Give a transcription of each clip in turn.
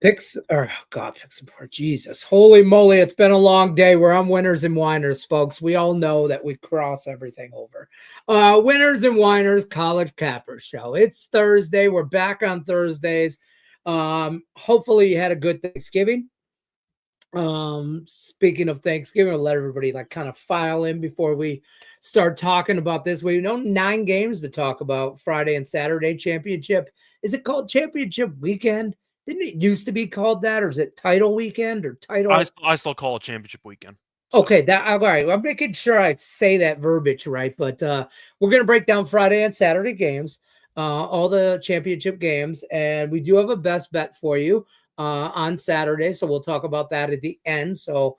Pick support. Jesus, holy moly! It's been a long day. We're on Winners and Whiners, folks. We all know that we cross everything over. Winners and Whiners College Capper Show. It's Thursday. We're back on Thursdays. Hopefully you had a good Thanksgiving. Speaking of Thanksgiving, I'll let everybody kind of file in before we start talking about this. We know 9 games to talk about Friday and Saturday championship. Is it called championship weekend? Didn't it used to be called that, or is it title weekend or title? I still call it championship weekend. So. Okay, all right. I'm making sure I say that verbiage right, but we're gonna break down Friday and Saturday games, all the championship games, and we do have a best bet for you on Saturday, so we'll talk about that at the end. So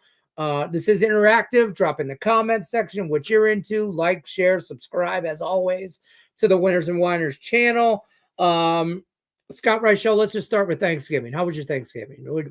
this is interactive. Drop in the comment section what you're into. Like, share, subscribe as always to the Winners and Whiners channel. Scott Rice Show, let's just start with Thanksgiving. How was your Thanksgiving? What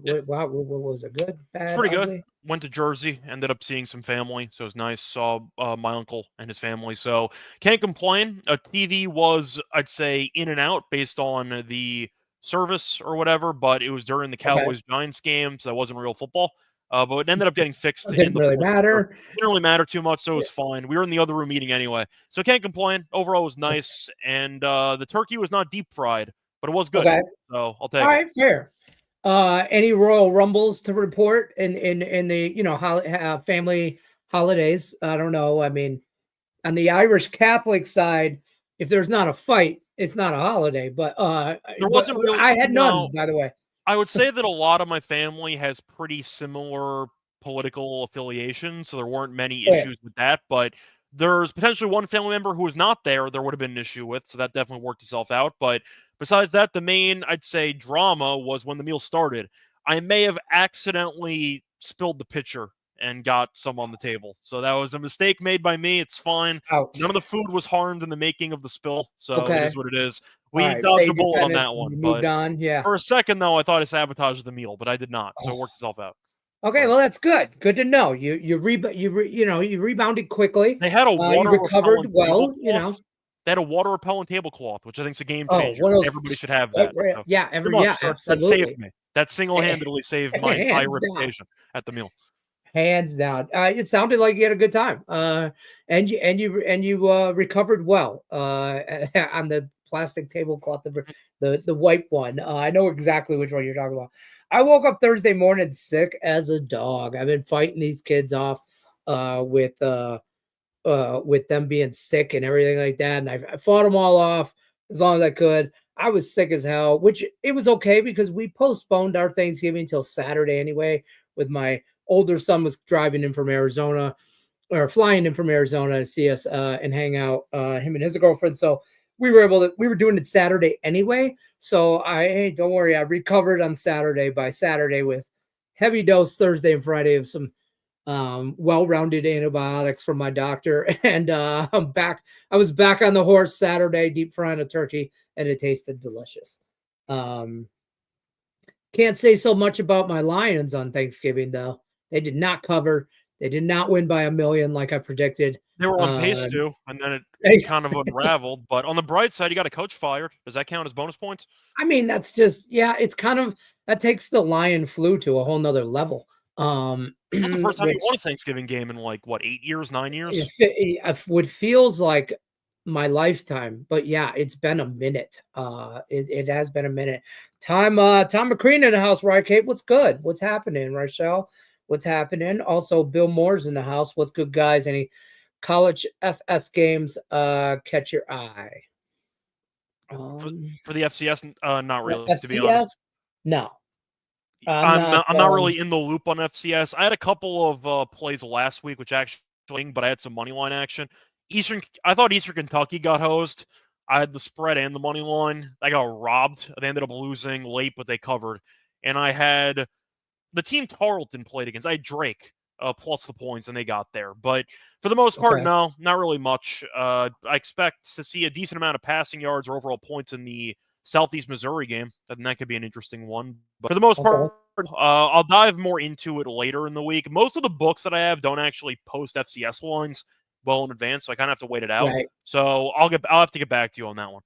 was it? Good? Bad? Pretty ugly? good. Went to Jersey, ended up seeing some family, so it was nice. Saw my uncle and his family, so can't complain. TV was, I'd say, in and out based on the service or whatever, but it was during the Cowboys-Giants game, so that wasn't real football. But it ended up getting fixed. Didn't really matter. Didn't really matter too much, so it was fine. We were in the other room eating anyway, so can't complain. Overall, it was nice, and the turkey was not deep fried, but it was good. Okay. So I'll take it. All right, fair. Any Royal Rumbles to report in the family holidays? I don't know. I mean, on the Irish Catholic side, if there's not a fight, it's not a holiday. But there wasn't really. I had none, by the way. I would say that a lot of my family has pretty similar political affiliations, so there weren't many issues with that. But there's potentially one family member who was not there would have been an issue with, so that definitely worked itself out. But besides that, the main, I'd say, drama was when the meal started. I may have accidentally spilled the pitcher and got some on the table. So that was a mistake made by me. It's fine. Ouch. None of the food was harmed in the making of the spill, so it is what it is. We dodged the bullet on that one. Moved on, yeah. For a second, though, I thought I sabotaged the meal, but I did not, so it worked itself out. Okay, well, that's good. Good to know. You rebounded quickly. They had a water recovered well. They had a water repellent tablecloth, which I think is a game changer. Everybody should have that. Yeah, absolutely. That saved me. That single-handedly saved my entire reputation at the meal. Hands down. It sounded like you had a good time. And you recovered well on the plastic tablecloth, the white one. I know exactly which one you're talking about. I woke up Thursday morning sick as a dog. I've been fighting these kids off with them being sick and everything like that, and I fought them all off as long as I could. I was sick as hell, which it was okay because we postponed our Thanksgiving till Saturday anyway. With my older son was driving in from Arizona, or flying in from Arizona to see us and hang out, him and his girlfriend. So we were doing it Saturday anyway. So hey, don't worry, I recovered on Saturday by Saturday with heavy dose Thursday and Friday of some well-rounded antibiotics from my doctor, and I'm back. I was back on the horse Saturday, deep frying a turkey, and it tasted delicious. Can't say so much about my Lions on Thanksgiving though. They did not cover. They did not win by 1 million like I predicted. They were on pace to, and then it kind of unraveled. But on the bright side, you got a coach fired. Does that count as bonus points? I mean, that's just, it's kind of, that takes the Lion flu to a whole nother level. That's the first time you won a Thanksgiving game in 8 years, 9 years? It feels like my lifetime, but yeah, it's been a minute. It has been a minute. Tom McCreen in the house, right, Kate? What's good? What's happening, Rochelle? What's happening? Also, Bill Moore's in the house. What's good, guys? Any college FS games catch your eye? For the FCS, not really, FCS? to be honest. No. I'm not really in the loop on FCS. I had a couple of plays last week, which actually, but I had some money line action. I thought Eastern Kentucky got hosed. I had the spread and the money line. I got robbed. They ended up losing late, but they covered. And I had the team Tarleton played against. I had Drake plus the points, and they got there. But for the most part, no, not really much. I expect to see a decent amount of passing yards or overall points in the Southeast Missouri game, and that could be an interesting one. But for the most part, I'll dive more into it later in the week. Most of the books that I have don't actually post FCS lines well in advance, so I kind of have to wait it out. Right. So I'll have to get back to you on that one.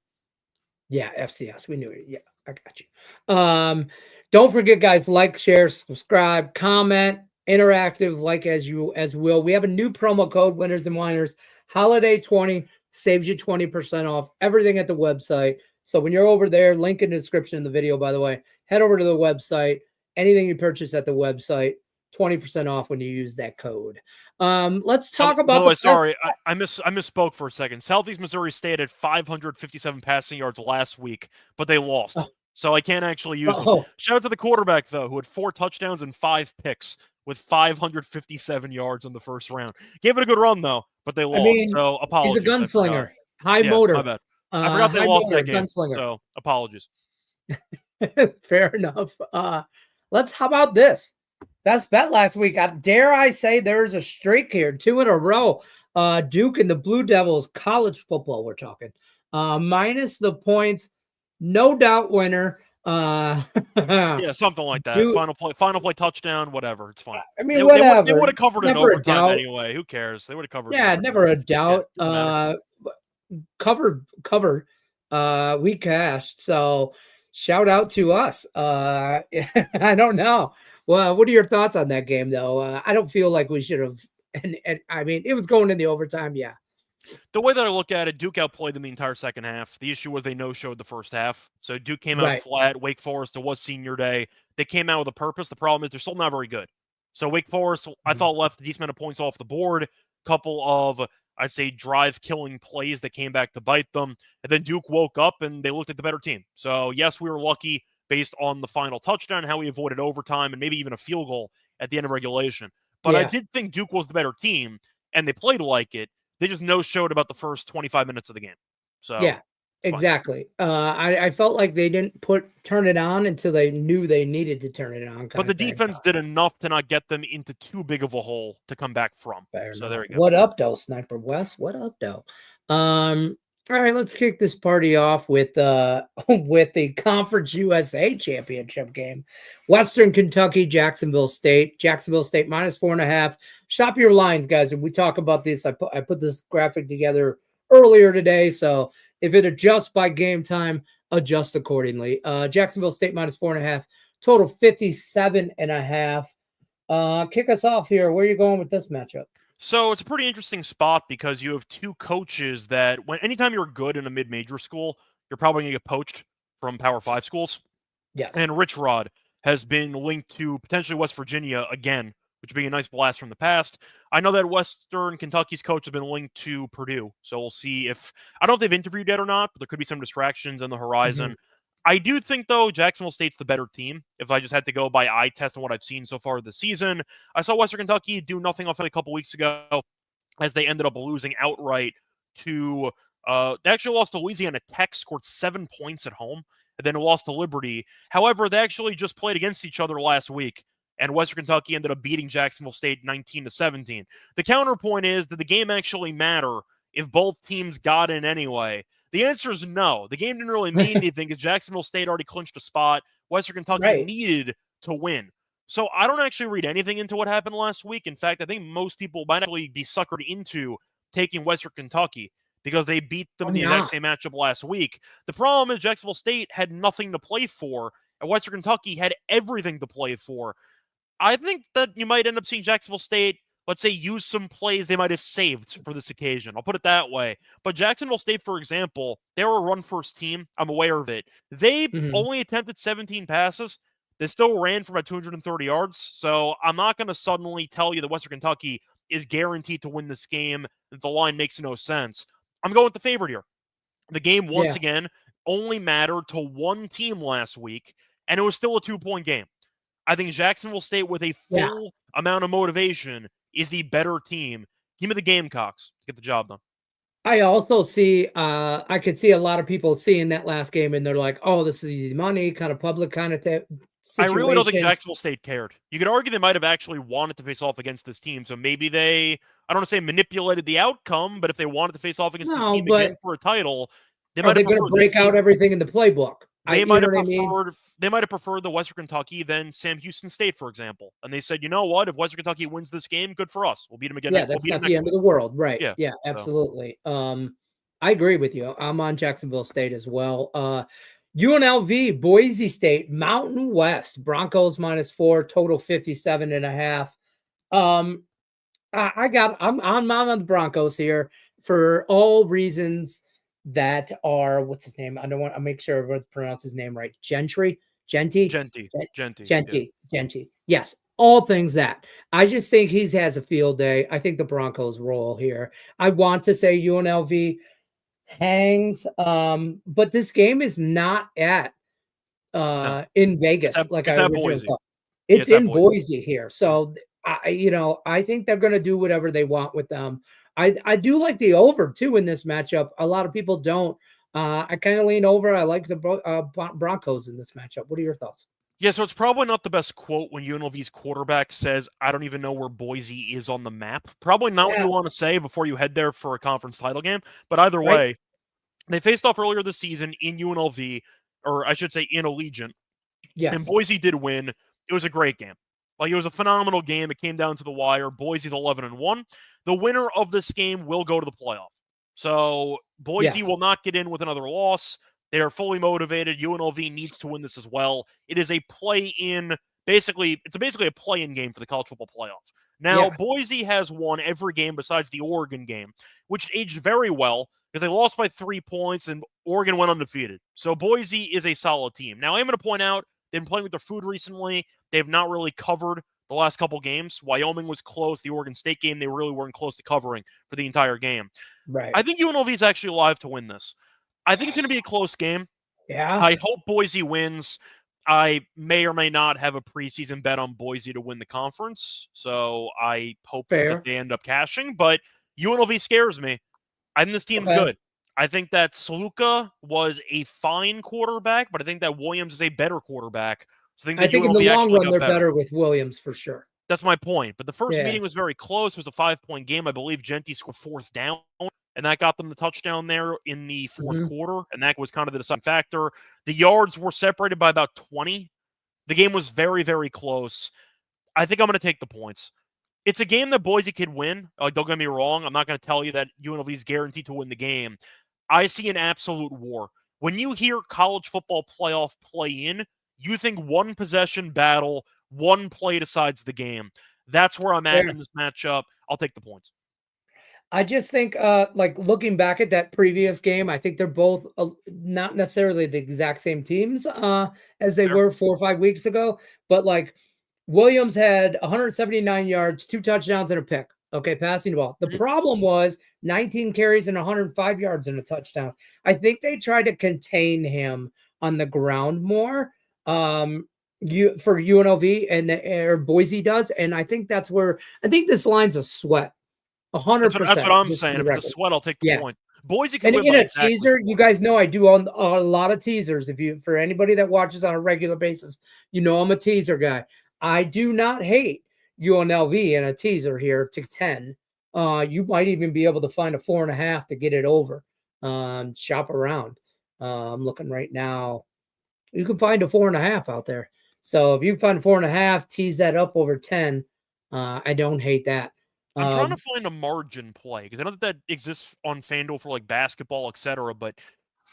Yeah, FCS, we knew it. Yeah, I got you. Don't forget, guys, like, share, subscribe, comment, interactive, like as will. We have a new promo code, Winners and Whiners. Holiday 20 saves you 20% off everything at the website. So when you're over there, link in the description of the video, by the way, head over to the website. Anything you purchase at the website, 20% off when you use that code. Let's talk about the sorry, I misspoke for a second. Southeast Missouri stayed at 557 passing yards last week, but they lost. Oh. So I can't actually use them. Oh. Shout out to the quarterback, though, who had 4 touchdowns and 5 picks with 557 yards in the first round. Gave it a good run, though, but they lost. I mean, so apologies. he's a gunslinger. High motor. My bad. I forgot they lost that game. Gunslinger. So apologies. Fair enough. How about this? Best bet last week. Dare I say there's a streak here, 2 in a row. Duke and the Blue Devils, college football we're talking. Minus the points. No doubt winner. Yeah, something like that. Duke, final play touchdown, whatever. It's fine. I mean, whatever. They would have covered it in overtime anyway. Who cares? They would have covered it. Yeah, never a doubt. Covered. We cashed. So shout out to us. I don't know. Well, what are your thoughts on that game, though? I don't feel like we should have. And I mean, it was going in the overtime. Yeah. The way that I look at it, Duke outplayed them the entire second half. The issue was they no-showed the first half. So Duke came out flat. Wake Forest, it was senior day. They came out with a purpose. The problem is they're still not very good. So Wake Forest, I thought, left a decent amount of points off the board. Couple of, I'd say, drive-killing plays that came back to bite them. And then Duke woke up, and they looked like the better team. So, yes, we were lucky based on the final touchdown, how we avoided overtime, and maybe even a field goal at the end of regulation. But I did think Duke was the better team, and they played like it. They just no-showed about the first 25 minutes of the game. So yeah, exactly. I felt like they didn't turn it on until they knew they needed to turn it on. But the defense did enough to not get them into too big of a hole to come back from. Fair so enough. There you go. What up, though, Sniper West? What up, though? All right, let's kick this party off with the Conference USA Championship game. Western Kentucky, Jacksonville State. Jacksonville State minus 4.5. Shop your lines, guys. And we talk about this. I put this graphic together earlier today. So if it adjusts by game time, adjust accordingly. Jacksonville State minus 4.5. Total 57.5. Kick us off here. Where are you going with this matchup? So it's a pretty interesting spot because you have 2 coaches that anytime you're good in a mid-major school, you're probably going to get poached from Power 5 schools. Yes. And Rich Rod has been linked to potentially West Virginia again, which would be a nice blast from the past. I know that Western Kentucky's coach has been linked to Purdue, so we'll see if – I don't know if they've interviewed yet or not, but there could be some distractions on the horizon. I do think, though, Jacksonville State's the better team. If I just had to go by eye test and what I've seen so far this season, I saw Western Kentucky do nothing off a couple weeks ago as they ended up losing outright to they actually lost to Louisiana Tech, scored 7 points at home, and then lost to Liberty. However, they actually just played against each other last week, and Western Kentucky ended up beating Jacksonville State 19-17. The counterpoint is, did the game actually matter if both teams got in anyway? The answer is no. The game didn't really mean anything because Jacksonville State already clinched a spot. Western Kentucky needed to win. So I don't actually read anything into what happened last week. In fact, I think most people might actually be suckered into taking Western Kentucky because they beat them in the exact same matchup last week. The problem is Jacksonville State had nothing to play for, and Western Kentucky had everything to play for. I think that you might end up seeing Jacksonville State, let's say, use some plays they might have saved for this occasion. I'll put it that way. But Jacksonville State, for example, they were a run-first team. I'm aware of it. They only attempted 17 passes. They still ran for about 230 yards. So I'm not going to suddenly tell you that Western Kentucky is guaranteed to win this game. The line makes no sense. I'm going with the favorite here. The game, once again, only mattered to one team last week, and it was still a 2-point game. I think Jacksonville State, with a full amount of motivation, is the better team. Give me the Gamecocks to get the job done. I also see, I could see a lot of people seeing that last game, and they're like, oh, this is easy money, kind of public kind of situation. I really don't think Jacksonville State cared. You could argue they might have actually wanted to face off against this team, so maybe they, I don't want to say manipulated the outcome, but if they wanted to face off against this team again for a title, they might have going to break out everything in the playbook. They might have preferred the Western Kentucky than Sam Houston State, for example. And they said, you know what? If Western Kentucky wins this game, good for us. We'll beat them again. Yeah, that's not the end of the world. Right. Yeah, absolutely. I agree with you. I'm on Jacksonville State as well. UNLV, Boise State, Mountain West, Broncos -4, total 57.5. I'm on the Broncos here for all reasons that are what's his name? I don't want to make sure I pronounce his name right. Gentry, Genty, Yeah. Genty. Yes, all things that I just think he has a field day. I think the Broncos roll here. I want to say UNLV hangs, but this game is not at No, in Vegas like I it's at originally Boise. thought. Yeah, It's it's at in Boise. Boise here. So I think they're going to do whatever they want with them. I do like the over too in this matchup. A lot of people don't. I kind of lean over. I like the Broncos in this matchup. What are your thoughts? Yeah, so it's probably not the best quote when UNLV's quarterback says, "I don't even know where Boise is on the map." Probably not what Yeah, you want to say before you head there for a conference title game. But either right. way, they faced off earlier this season in UNLV, or I should say in Allegiant, and Yes. Boise did win. It was a great game. Like, it was a phenomenal game. It came down to the wire. Boise's 11-1. The winner of this game will go to the playoff. So Boise Yes. will not get in with another loss. They are fully motivated. UNLV needs to win this as well. It is a play-in. It's basically a play-in game for the college football playoff. Now, Yeah. Boise has won every game besides the Oregon game, which aged very well because they lost by 3 points and Oregon went undefeated. So Boise is a solid team. Now, I am going to point out they've been playing with their food recently. They've not really covered the last couple games. Wyoming was close. The Oregon State game, they really weren't close to covering for the entire game. Right. I think UNLV is actually alive to win this. I think it's going to be a close game. Yeah. I hope Boise wins. I may or may not have a preseason bet on Boise to win the conference, so I hope that Fair. they end up cashing. But UNLV scares me. I think this team's Okay. good. I think that Saluka was a fine quarterback, but I think that Williams is a better quarterback. So I think I that think in the UNLV long actually run got they're better. better with Williams for sure. That's my point. But the first Yeah. meeting was very close. It was a 5-point game. I believe Genty scored 4th down, and that got them the touchdown there in the 4th quarter, and that was kind of the deciding factor. The yards were separated by about 20. The game was very, very close. I think I'm going to take the points. It's a game that Boise could win. Don't get me wrong. I'm not going to tell you that UNLV is guaranteed to win the game. I see an absolute war. When you hear college football playoff play-in, you think one possession battle, one play decides the game. That's where I'm at Fair. in this matchup. I'll take the points. I just think, like looking back at that previous game, I think they're both not necessarily the exact same teams as they Fair. were 4 or 5 weeks ago, but like Williams had 179 yards, 2 touchdowns, and a pick. Okay, passing the ball. The Mhm. problem was 19 carries and 105 yards and a touchdown. I think they tried to contain him on the ground more. For UNLV or Boise does, and I think that's where I think this line's a sweat. That's what 100%, I'm just for saying. the If it's a record. sweat, I'll take the Yeah, points. Boise could and win in by a exactly teaser, you 40. guys know I do on a lot of teasers. For anybody that watches on a regular basis, you know I'm a teaser guy. I do not hate UNLV in a teaser here to 10. You might even be able to find a 4.5 to get it over. Shop around. I'm looking right now. You can find a 4.5 out there. So if you find 4.5, tease that up over 10. I don't hate that. I'm trying to Um, find a margin play because I know that exists on FanDuel for like basketball, etc. But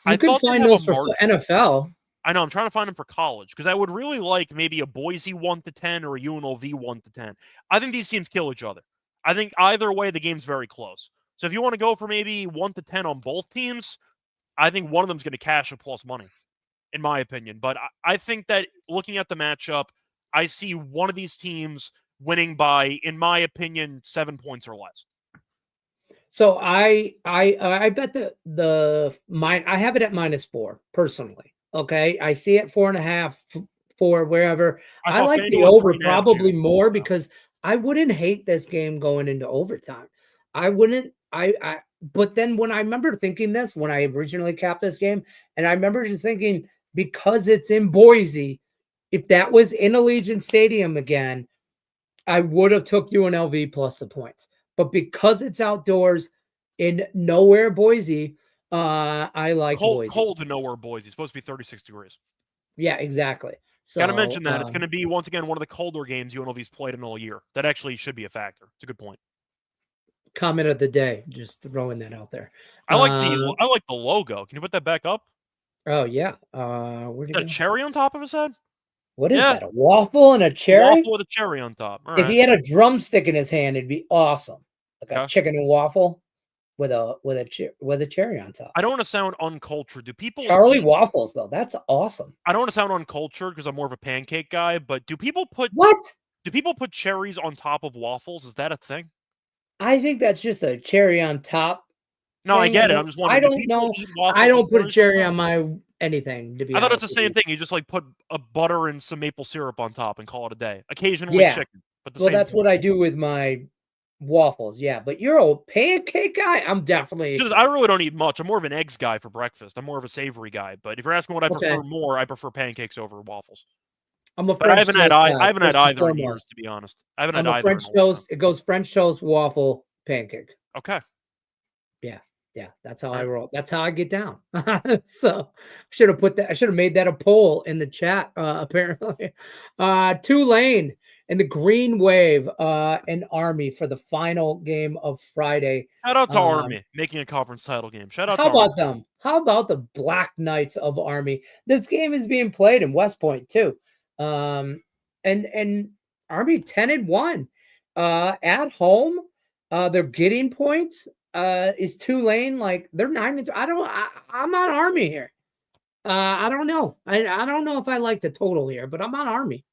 I you can thought they'd find have a those for margin. NFL. I know I'm trying to find them for college because I would really like maybe a Boise 1-10 or a UNLV 1-10. I think these teams kill each other. I think either way the game's very close. So if you want to go for maybe 1-10 on both teams, I think one of them's going to cash a plus money, in my opinion. But I think that looking at the matchup, I see one of these teams winning by, in my opinion, 7 points or less. So I bet I have it at -4 personally. Okay, I see it 4.5 for wherever. I I saw like the FanDuel at over 3.5 too. probably more because I wouldn't hate this game going into overtime. I wouldn't. But then when I remember thinking this when I originally capped this game, and I remember just thinking because it's in Boise, if that was in Allegiant Stadium again, I would have took UNLV plus the points. But because it's outdoors in nowhere Boise, I like Boise. Cold to nowhere, Boise. It's supposed to be 36 degrees. Yeah, exactly. Got to So, mention that. It's going to be, once again, one of the colder games UNLV's played in all year. That actually should be a factor. It's a good point. comment of the day, just throwing that out there. I like the logo. Can you put that back up? Oh yeah. Is Where'd he that a go? cherry on top of his head? What is Yeah, that? A waffle and a a cherry? waffle with a cherry on top. All If right. he had a drumstick in his hand, it'd be awesome. Like a Okay. chicken and waffle with a cherry on top. I don't want to sound uncultured. Do people Charlie eat? waffles though. That's awesome. I don't want to sound uncultured because I'm more of a pancake guy, but What? do people put cherries on top of waffles? Is that a thing? I think that's just a cherry on top No, I thing. get it. I'm just I wondering, do don't people know. eat I waffles with don't put a cherries on cherry top? on my anything, to be I thought it's honest the with same you. thing. You just like put a butter and some maple syrup on top and call it a day. Occasionally Yeah. chicken, but the Well, same that's point. what I do with my waffles. Yeah, but you're a pancake guy. I'm definitely Just I really don't eat much. I'm more of an eggs guy for breakfast. I'm more of a savory guy. But if you're asking what I okay. prefer more, I prefer pancakes over waffles. I'm a But French toast I guy haven't had first and either in years, foremost. to be honest. I haven't had I'm a either in French a long time. toast. It goes French toast, waffle, pancake. Okay. Yeah. Yeah. That's how All I right. roll. That's how I get down. So should have put that. I should have made that a poll in the chat, apparently. Tulane and the Green Wave and Army for the final game of Friday. Shout out to Um, Army making a conference title game. Shout out how to Army. about them? How about the Black Knights of Army? This game is being played in West Point too. And Army 10-1 at home. They're getting points. Is Tulane like they're 9-2? I'm on Army here. I don't know. I don't know if I like the total here, but I'm on Army.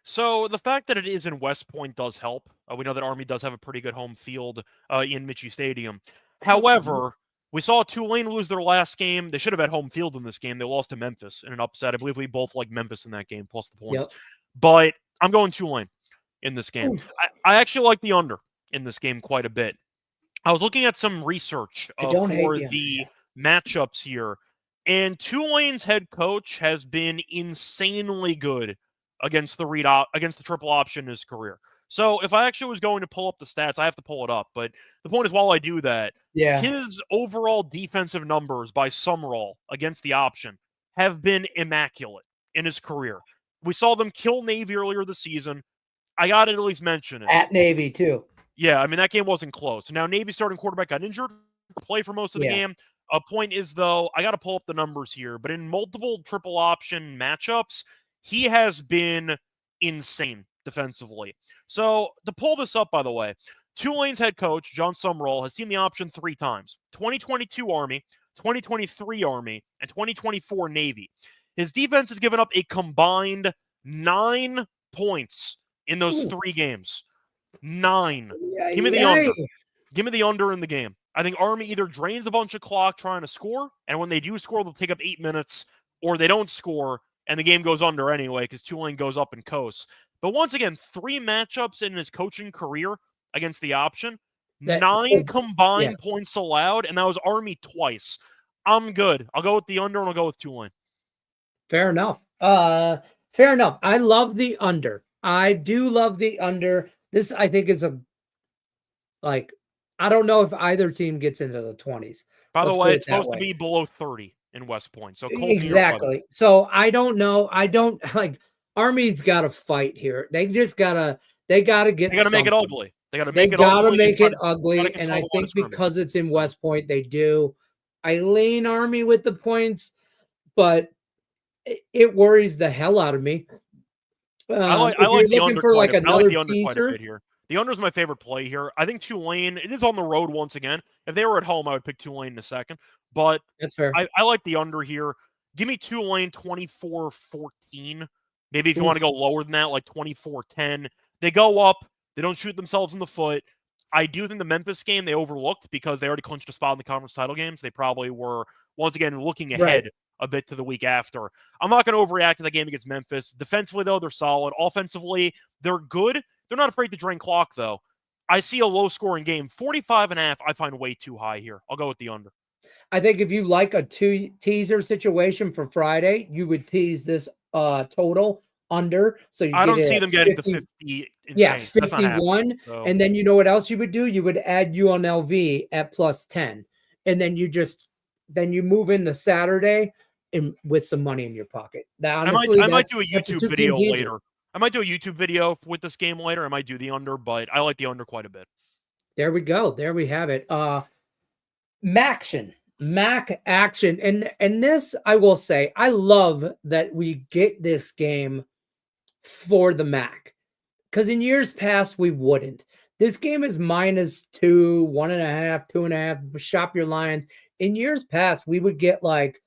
So the fact that it is in West Point does help. We know that Army does have a pretty good home field in Michie Stadium. Helps me. However, we saw Tulane lose their last game. They should have had home field in this game. They lost to Memphis in an upset. I believe we both like Memphis in that game, plus the points. Yep. But I'm going Tulane in this game. Ooh. I actually like the under in this game quite a bit. I was looking at some research I don't hate for the under, the yeah. matchups here, and Tulane's head coach has been insanely good against against the triple option in his career. So if I actually was going to pull up the stats, I have to pull it up. But the point is, while I do that, Yeah. his overall defensive numbers by Summerall against the option have been immaculate in his career. We saw them kill Navy earlier this season. I got to at least mention it. At Navy too. Yeah, I mean, that game wasn't close. Now, Navy's starting quarterback got injured, play for most of the Yeah. game. A point is, though, I got to pull up the numbers here, but in multiple triple option matchups, he has been insane defensively. So, to pull this up, by the way, Tulane's head coach, John Summerall, has seen the option 3 times: 2022 Army, 2023 Army, and 2024 Navy. His defense has given up a combined 9 points in those Ooh. 3 games. 9. Yeah, Give me the yeah. under. Give me the under in the game. I think Army either drains a bunch of clock trying to score, and when they do score, they'll take up 8 minutes, or they don't score, and the game goes under anyway because Tulane goes up and coasts. But once again, 3 matchups in his coaching career against the option, That 9 is, combined points allowed, and that was Army twice. I'm good. I'll go with the under, and I'll go with Tulane. Fair enough. Fair enough. I love the under. I do love the under. This, I think, is I don't know if either team gets into the 20s. By the Let's way, put it it's that supposed to way. be below 30 in West Point. So cold New York weather. Exactly. So I don't know. I don't like Army's got to fight here. They just gotta. They gotta get. They got to make it something. ugly. They got to They make it gotta ugly. make it Gotta ugly, and control I the line of think scrimmage. because it's in West Point, they do. I lean Army with the points, but it worries the hell out of me. I like the under for quite like a, I like another the under quite a teaser, bit here. The under is my favorite play here. I think Tulane, it is on the road once again. If they were at home, I would pick Tulane in a second. But that's fair. I like the under here. Give me Tulane 24-14. Maybe if you want to go lower than that, like 24-10. They go up. They don't shoot themselves in the foot. I do think the Memphis game they overlooked because they already clinched a spot in the conference title games. They probably were, once again, looking ahead a bit to the week after. I'm not going to overreact to the game against Memphis. Defensively, though, they're solid. Offensively, they're good. They're not afraid to drain clock, though. I see a low-scoring game. 45.5, I find way too high here. I'll go with the under. I think if you like a teaser situation for Friday, you would tease this total under. So I don't see them getting to 50. Yeah, 51. So. And then you know what else you would do? You would add UNLV at +10. And then you move into Saturday and with some money in your pocket. Now, honestly, I might do a YouTube video later. I might do a YouTube video with this game later. I might do the under, but I like the under quite a bit. There we go. There we have it. Maction MAC action. And this, I will say, I love that we get this game for the MAC. Because in years past, we wouldn't. This game is -2, 1.5, 2.5. Shop your lines. In years past, we would get like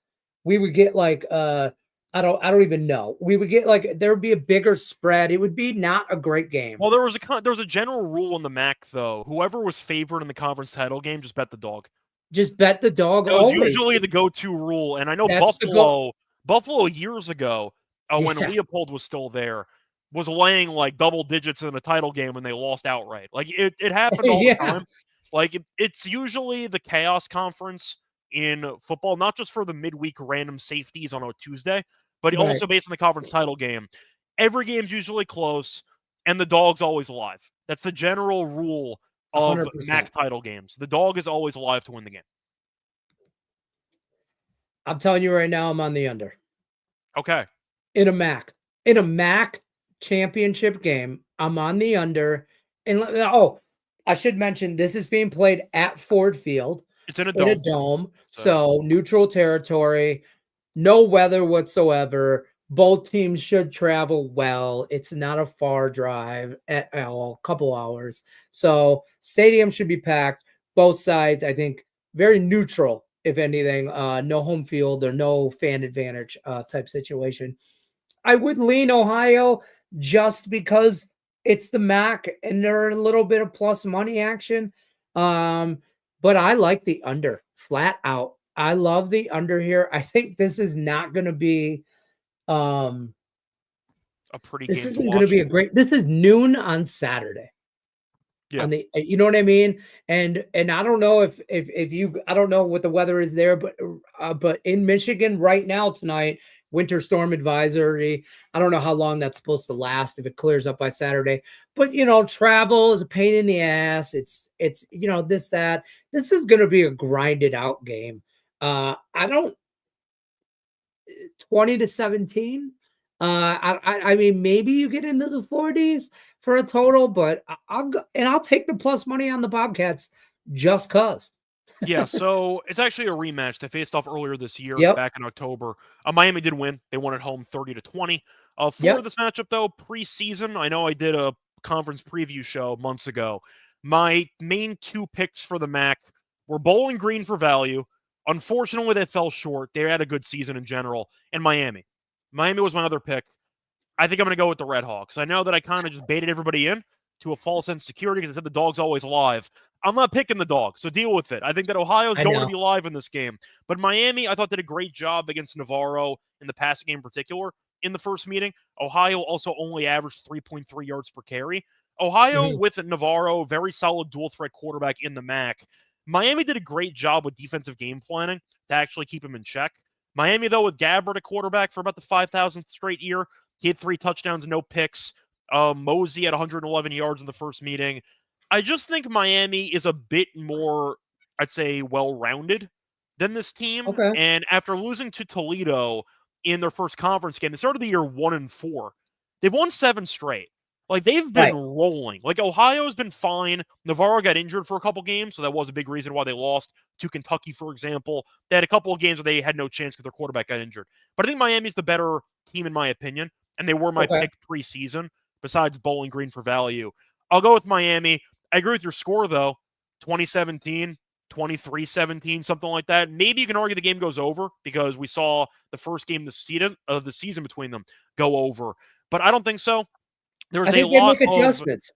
I don't even know. We would get like there would be a bigger spread. It would be not a great game. Well, there was a general rule in the MAC though. Whoever was favored in the conference title game, just bet the dog. Just bet the dog It was always. usually the go-to rule, and I know That's the go. Buffalo years ago, when Yeah. Leopold was still there, was laying like double digits in a title game when they lost outright. Like it happened all the Yeah. time. Like it's usually the chaos conference in football, not just for the midweek random safeties on a Tuesday, but Right. also based on the conference title game. Every game's usually close, and the dog's always alive. That's the general rule of 100%. MAC title games. The dog is always alive to win the game. I'm telling you right now, I'm on the under. Okay. In a MAC. In a MAC championship game, I'm on the under. And I should mention this is being played at Ford Field It's in a in a dome. dome. So neutral territory, no weather whatsoever. Both teams should travel well. It's not a far drive at all, a couple hours. So stadium should be packed. Both sides, I think, very neutral, if anything. No home field or no fan advantage type situation. I would lean Ohio just because it's the MAC and they're a little bit of plus money action. But I like the under flat out. I love the under here. I think this is not going to be a pretty this game to isn't going to watch. be a great. This is noon on Saturday. Yeah. On the, you know what I mean? And I don't know if you, I don't know what the weather is there, but in Michigan right now tonight, winter storm advisory. I don't know how long that's supposed to last if it clears up by Saturday. But travel is a pain in the ass. It's this that. This is going to be a grinded out game. I don't 20-17. I mean, maybe you get into the 40s for a total, but I'll take the plus money on the Bobcats just cause. Yeah, so it's actually a rematch. They faced off earlier this year, Yep. back in October. Miami did win. They won at home 30-20. For Yep. this matchup, though, preseason, I know I did a conference preview show months ago. My main two picks for the MAC were Bowling Green for value. Unfortunately, they fell short. They had a good season in general. And Miami. Miami was my other pick. I think I'm going to go with the Red Hawks. I know that I kind of just baited everybody in to a false sense of security because I said the dog's always alive. I'm not picking the dog, so deal with it. I think that Ohio's going to be live in this game. But Miami, I thought, did a great job against Navarro in the passing game in particular in the first meeting. Ohio also only averaged 3.3 yards per carry. Ohio with Navarro, very solid dual threat quarterback in the MAC. Miami did a great job with defensive game planning to actually keep him in check. Miami, though, with Gabbert at quarterback for about the 5,000th straight year, he had 3 touchdowns, no picks. Mosey had 111 yards in the first meeting. I just think Miami is a bit more, I'd say, well-rounded than this team. Okay. And after losing to Toledo in their first conference game, they started the year 1-4. They've won 7 straight. Like, they've been rolling. Like, Ohio's been fine. Navarro got injured for a couple games, so that was a big reason why they lost to Kentucky, for example. They had a couple of games where they had no chance because their quarterback got injured. But I think Miami's the better team, in my opinion, and they were my pick preseason, besides Bowling Green for value. I'll go with Miami. I agree with your score, though. 2017, 23-17, something like that. Maybe you can argue the game goes over because we saw the first game of the season between them go over. But I don't think so. There's a lot of adjustments.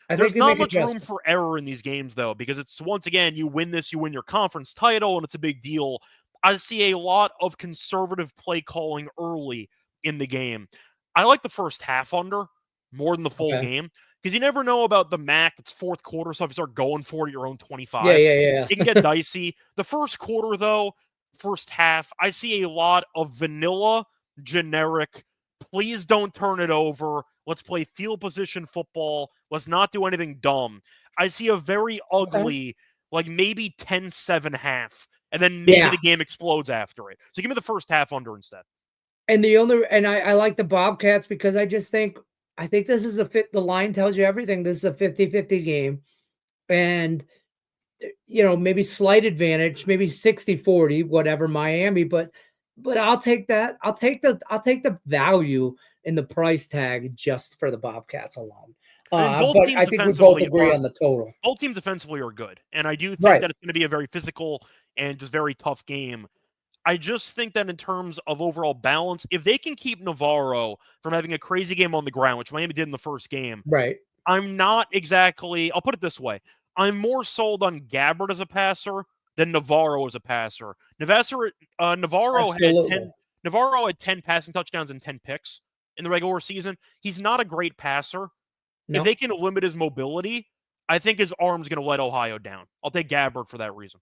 There's not much room for error in these games, though, because it's, once again, you win this, you win your conference title, and it's a big deal. I see a lot of conservative play calling early in the game. I like the first half under more than the full game, because you never know about the MAC. It's fourth quarter, so if you start going for it at your own 25, yeah. it can get dicey. The first quarter, though, first half, I see a lot of vanilla, generic, please don't turn it over. Let's play field position football. Let's not do anything dumb. I see a very ugly, like maybe 10-7 half, and then maybe the game explodes after it. So give me the first half under instead. And I like the Bobcats because I think this is the line tells you everything. This is a 50-50 game. And maybe slight advantage, maybe 60-40, whatever Miami, but I'll take that. I'll take the value in the price tag just for the Bobcats alone. I mean, both But teams I think we both defensively agree are on the total. both teams defensively are good, and I do think Right. that it's going to be a very physical and just very tough game. I just think that in terms of overall balance, if they can keep Navarro from having a crazy game on the ground, which Miami did in the first game, Right. I'm not exactly. I'll put it this way: I'm more sold on Gabbard as a passer than Navarro as a passer. Navarro had Absolutely. 10 passing touchdowns and 10 picks in the regular season. He's not a great passer. If No, they can limit his mobility, I think his arm's going to let Ohio down. I'll take Gabbard for that reason.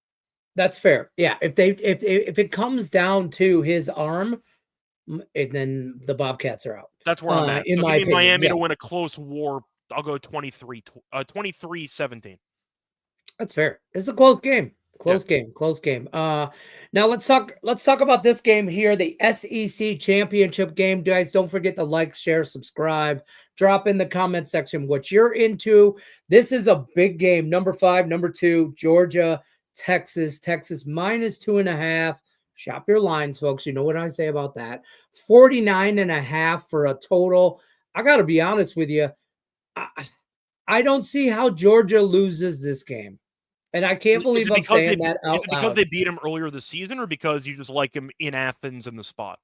that's fair. Yeah. If it comes down to his arm, then the Bobcats are out. That's where I'm at. In So my give me opinion. Miami Yeah. to win a close war. I'll go 23-17. That's fair. It's a close game. Yeah. Close game. Now let's talk about this game here, the SEC championship game. Guys, don't forget to like, share, subscribe. Drop in the comment section what you're into. This is a big game. Number 5, number 2, Georgia, Texas. Texas -2.5. Shop your lines, folks. You know what I say about that. 49.5 for a total. I got to be honest with you. I don't see how Georgia loses this game. And I can't believe I'm saying that out Is it because loud. they beat him earlier this season, or because you just like him in Athens in the spot?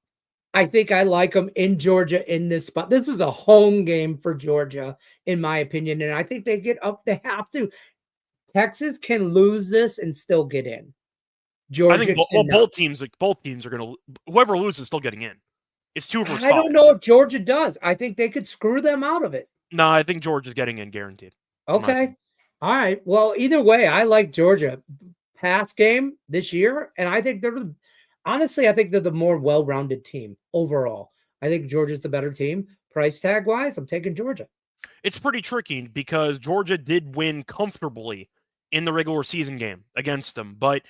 I think I like them in Georgia in this spot. This is a home game for Georgia, in my opinion. And I think they get up. They have to. Texas can lose this and still get in. I Georgia think cannot. both teams are going to. Whoever loses is still getting in. It's 2 versus 5. I don't know if Georgia does. I think they could screw them out of it. No, I think Georgia's getting in guaranteed. Okay. All right. Well, either way, I like Georgia pass game this year, and I think honestly, I think they're the more well-rounded team overall. I think Georgia's the better team. Price tag wise, I'm taking Georgia. It's pretty tricky because Georgia did win comfortably in the regular season game against them, but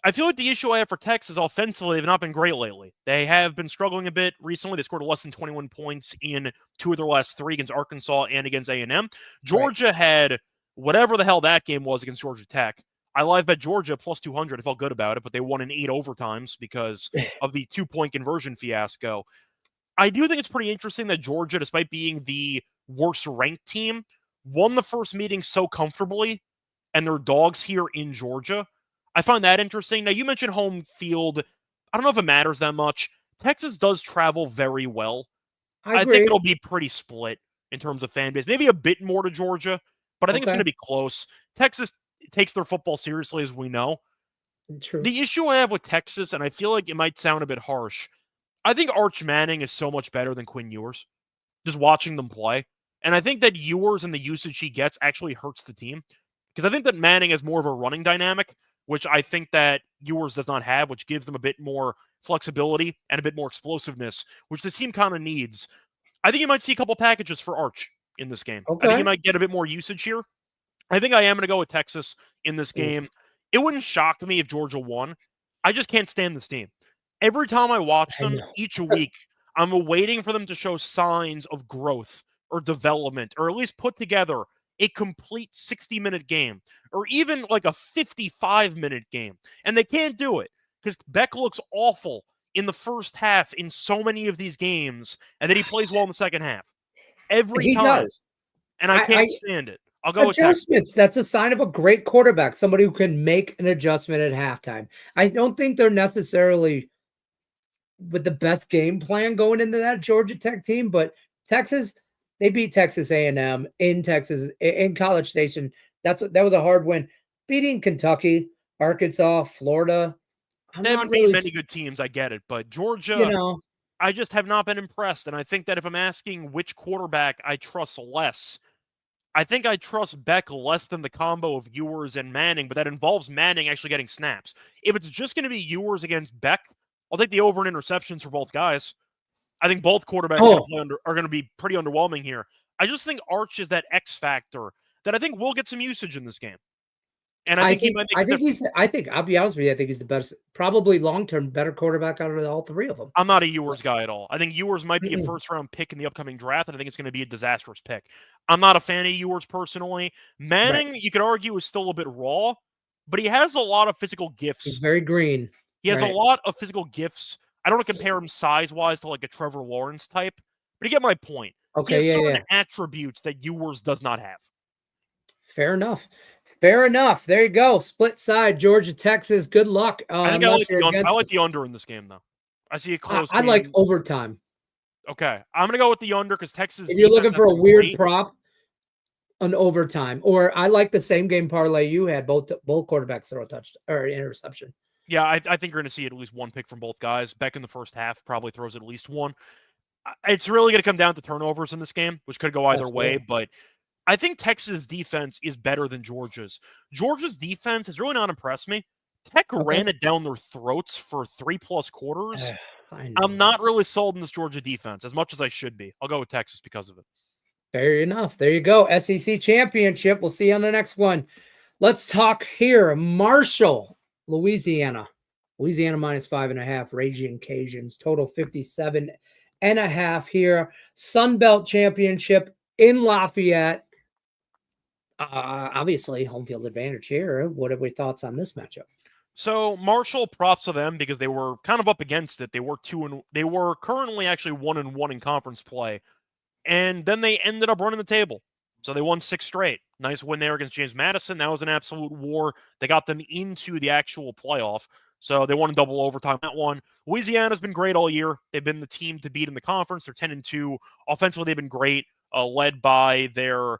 I feel like the issue I have for Texas offensively, they've not been great lately. They have been struggling a bit recently. They scored less than 21 points in 2 of their last 3 against Arkansas and against A&M. Georgia had whatever the hell that game was against Georgia Tech. I live bet Georgia plus 200. I felt good about it, but they won in 8 overtimes because of the 2-point conversion fiasco. I do think it's pretty interesting that Georgia, despite being the worst ranked team, won the first meeting so comfortably, and they're dogs here in Georgia. I find that interesting. Now, you mentioned home field. I don't know if it matters that much. Texas does travel very well. I think agree. it'll be pretty split in terms of fan base. Maybe a bit more to Georgia, but I think it's going to be close. Texas takes their football seriously, as we know. True. The issue I have with Texas, and I feel like it might sound a bit harsh, I think Arch Manning is so much better than Quinn Ewers, just watching them play. And I think that Ewers and the usage he gets actually hurts the team. Because I think that Manning has more of a running dynamic, which I think that Ewers does not have, which gives them a bit more flexibility and a bit more explosiveness, which this team kind of needs. I think you might see a couple packages for Arch in this game. I think you might get a bit more usage here. I think I am going to go with Texas in this game. It wouldn't shock me if Georgia won. I just can't stand this team. Every time I watch them each week, I'm waiting for them to show signs of growth or development, or at least put together a complete 60-minute game, or even like a 55-minute game. And they can't do it because Beck looks awful in the first half in so many of these games, and then he plays well in the second half. Every time. He does. And I can't stand it. I'll go with adjustments. That's a sign of a great quarterback, somebody who can make an adjustment at halftime. I don't think they're necessarily with the best game plan going into that Georgia Tech team, but Texas, they beat Texas A&M in Texas in College Station. That was a hard win. Beating Kentucky, Arkansas, Florida. They haven't beaten many good teams, I get it, but Georgia, I just have not been impressed. And I think that if I'm asking which quarterback I trust less, I think I trust Beck less than the combo of Ewers and Manning, but that involves Manning actually getting snaps. If it's just going to be Ewers against Beck, I'll take the over in interceptions for both guys. I think both quarterbacks are going to be pretty underwhelming here. I just think Arch is that X factor that I think will get some usage in this game. And I think he might make I'll be honest with you, I think he's the best, probably long-term better quarterback out of all 3 of them. I'm not a Ewers guy at all. I think Ewers might be a first-round pick in the upcoming draft, and I think it's going to be a disastrous pick. I'm not a fan of Ewers personally. Manning, you could argue, is still a bit raw, but he has a lot of physical He's gifts. very green. He has a lot of physical gifts. I don't want to compare him size-wise to like a Trevor Lawrence type, but you get my point. He has certain attributes that Ewers does not have. Fair enough. Fair enough. There you go. Split side, Georgia, Texas. Good luck. I think I like the under in this game, though. I see a close game. I like overtime. Okay. I'm going to go with the under because Texas. If you're looking for a weird prop, an overtime. Or I like the same game parlay you had. Both quarterbacks throw a touchdown or interception. Yeah, I think you're going to see at least one pick from both guys. Beck in the first half probably throws at least one. It's really going to come down to turnovers in this game, which could go either way. But I think Texas' defense is better than Georgia's. Georgia's defense has really not impressed me. Tech ran it down their throats for 3+ quarters. I'm not really sold in this Georgia defense as much as I should be. I'll go with Texas because of it. Fair enough. There you go. SEC championship. We'll see you on the next one. Let's talk here. Marshall, Louisiana. Louisiana -5.5. Raging Cajuns. Total 57.5 here. Sun Belt Championship in Lafayette. Obviously, home field advantage here. What are your thoughts on this matchup? So Marshall, props to them because they were kind of up against it. They were currently actually 1-1 in conference play, and then they ended up running the table. So they won 6 straight. Nice win there against James Madison. That was an absolute war. They got them into the actual playoff. So they won in double overtime that one. Louisiana's been great all year. They've been the team to beat in the conference. They're 10-2. Offensively, they've been great, led by their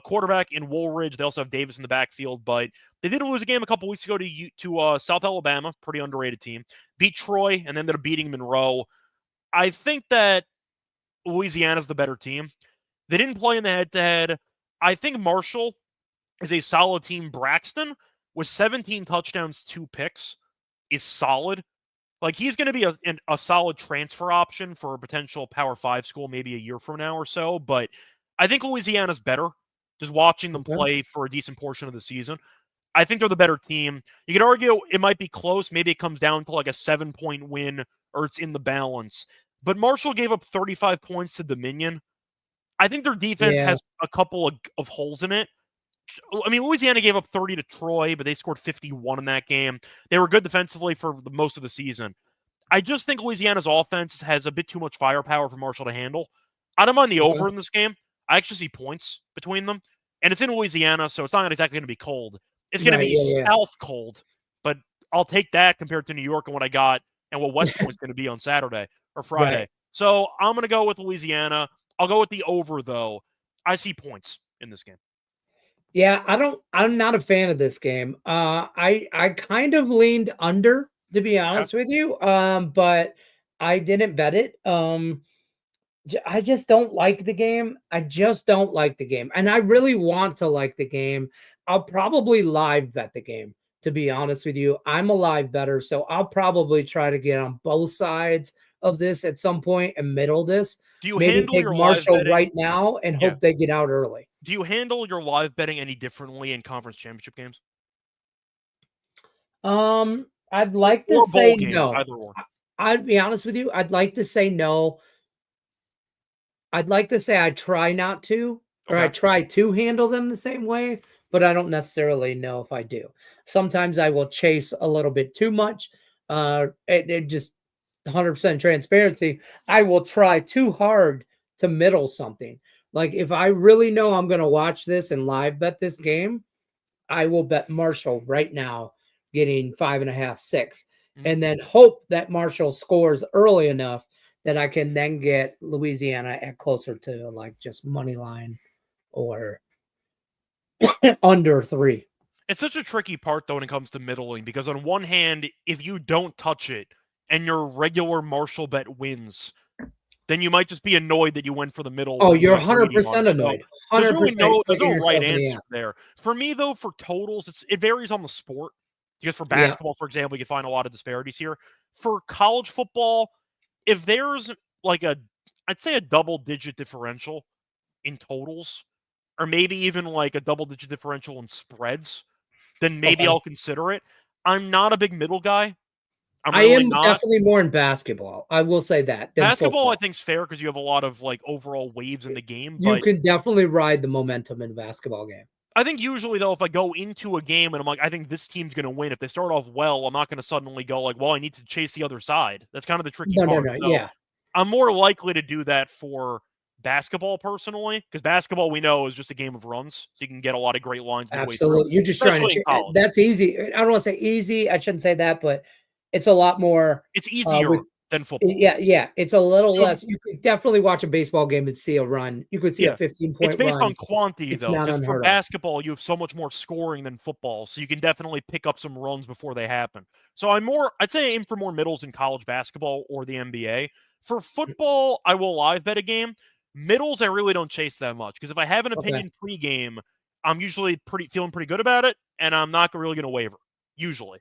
quarterback in Woolridge. They also have Davis in the backfield, but they did lose a game a couple weeks ago to South Alabama, pretty underrated team. Beat Troy and ended up beating Monroe. I think that Louisiana's the better team. They didn't play in the head-to-head. I think Marshall is a solid team. Braxton, with 17 touchdowns, 2 picks, is solid. Like, he's going to be a solid transfer option for a potential Power 5 school maybe a year from now or so, but I think Louisiana's better. Just watching them play for a decent portion of the season. I think they're the better team. You could argue it might be close. Maybe it comes down to like a 7-point win or it's in the balance. But Marshall gave up 35 points to Dominion. I think their defense has a couple of holes in it. I mean, Louisiana gave up 30 to Troy, but they scored 51 in that game. They were good defensively for most of the season. I just think Louisiana's offense has a bit too much firepower for Marshall to handle. I don't mind the over in this game. I actually see points between them. And it's in Louisiana, so it's not exactly going to be cold. It's going to be south cold, but I'll take that compared to New York and what I got and what West Point's going to be on Saturday or Friday. Right. So I'm going to go with Louisiana. I'll go with the over, though. I see points in this game. Yeah, I'm not a fan of this game. I kind of leaned under, to be honest with you. But I didn't bet it. I just don't like the game. And I really want to like the game. I'll probably live bet the game, to be honest with you. I'm a live better, so I'll probably try to get on both sides of this at some point and middle this. Do you maybe handle take your Marshall live betting right now and hope they get out early? Do you handle your live betting any differently in conference championship games? I'd like to say no. Either or. I'd be honest with you. I'd like to say no. I'd like to say I try not to, or I try to handle them the same way, but I don't necessarily know if I do. Sometimes I will chase a little bit too much. It just 100% transparency. I will try too hard to middle something. Like if I really know I'm going to watch this and live bet this game, I will bet Marshall right now getting 5.5, 6, and then hope that Marshall scores early enough that I can then get Louisiana at closer to like just money line or under 3. It's such a tricky part though when it comes to middling, because on one hand, if you don't touch it and your regular Marshall bet wins, then you might just be annoyed that you went for the middle. Oh, you're 100% annoyed. 100%. There's no right answer there. For me though, for totals, it varies on the sport. Because for basketball, for example, you can find a lot of disparities here. For college football, if there's like I'd say a double-digit differential in totals, or maybe even like a double-digit differential in spreads, then maybe I'll consider it. I'm not a big middle guy. I am definitely more in basketball. I will say that. Basketball, I think, is fair because you have a lot of like overall waves in the game. You can definitely ride the momentum in a basketball game. I think usually, though, if I go into a game and I'm like, I think this team's going to win, if they start off well, I'm not going to suddenly go like, well, I need to chase the other side. That's kind of the tricky part. So Yeah. I'm more likely to do that for basketball personally, because basketball we know is just a game of runs, so you can get a lot of great lines midway through. Absolutely. You're just trying Especially in to college. that's easy. I don't want to say easy. I shouldn't say that, but it's a lot more It's easier than football. Yeah. It's a little less. You could definitely watch a baseball game and see a run. You could see a 15-point It's based run. on quantity, It's though, not because for unheard of. basketball, you have so much more scoring than football, so you can definitely pick up some runs before they happen. So I'd say I aim for more middles in college basketball or the NBA. For football, I will live bet a game. Middles, I really don't chase that much, because if I have an opinion pregame, I'm usually feeling pretty good about it, and I'm not really going to waver, usually.